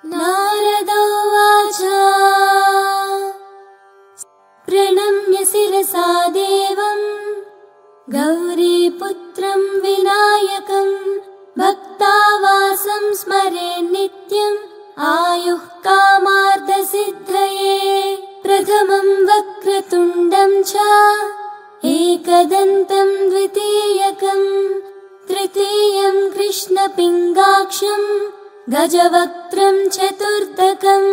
नारद उवाच प्रणम्य शिरसा देवम् गौरीपुत्रं विनायकं भक्तावासं स्मरे नित्यम् आयुः कामार्थसिद्धये प्रथमं वक्रतुण्डं च एकदन्तं द्वितीयकं तृतीयं कृष्णपिङ्गाक्षं गजवक्त्रं चतुर्थकं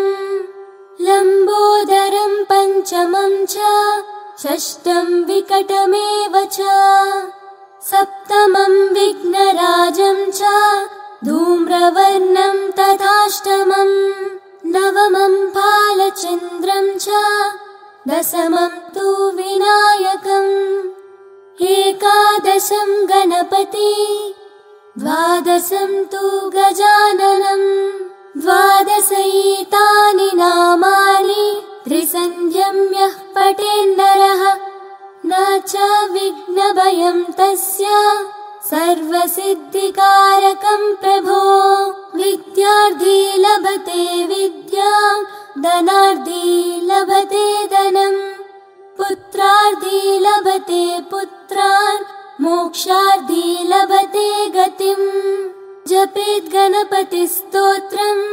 लम्बोदरं पञ्चमं च षष्ठं विकटमेव च सप्तमं विघ्नराजं च धूम्रवर्णं तथाष्टमं नवमं फालचन्द्रं च दशमं तु विनायकम् एकादशं गणपति द्वादशं तु गजाननं द्वादशैतानि नामानि त्रिसन्ध्यं यः पठेन्नरः न च विघ्नभयं तस्य सर्वसिद्धिकारकं प्रभो विद्यार्थी लभते विद्यां धनार्थी लभते धनम् पुत्रार्थी लभते पुत्रान् मोक्षार्थी लभते गतिम् जपेत् गणपतिस्तोत्रम्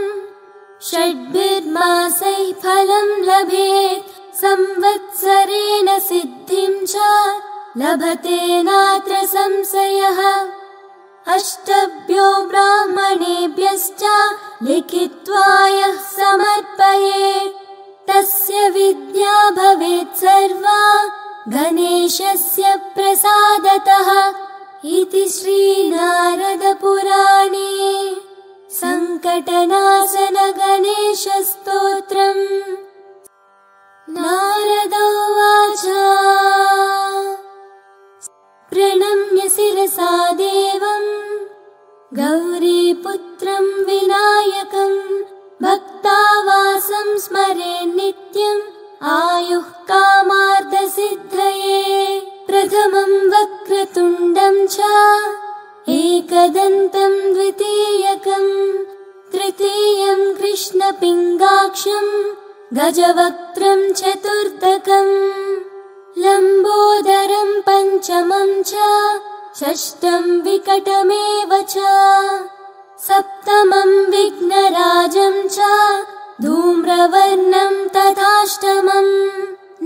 षड्भिर्मासैः फलं लभेत् संवत्सरेण सिद्धिं च लभते नात्र संशयः अष्टभ्यो ब्राह्मणेभ्यश्च लिखित्वा यः समर्पयेत् तस्य विद्या भवेत् सर्वा गणेशस्य प्रसादतः इति श्रीनारदपुराणे संकटनाशन गणेशस्तोत्रम्। नारद उवाच प्रणम्य शिरसा देवम् गौरीपुत्रं विनायकं भक्तावासं स्मरे नित्यम् आयुः कामार्थसिद्धये प्रथमं वक्रतुण्डं च एकदन्तं द्वितीयकं तृतीयं कृष्णपिङ्गाक्षं गजवक्त्रं चतुर्थकं लम्बोदरं पञ्चमं च षष्ठं विकटमेव च सप्तमं विघ्नराजं च धूम्रवर्णं तथाष्टमं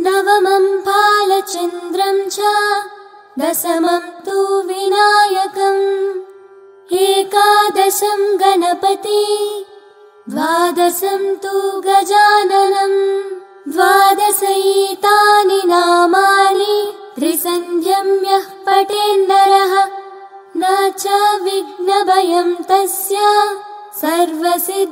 नवमं फालचन्द्रं च दशमं तु विनायकम् एकादशं गणपति द्वादशं तु गजाननं द्वादशैतानि नामानि त्रिसन्ध्यं यः पठेन्नरः न च विघ्नभयं तस्य सर्वसिद्धिकारकं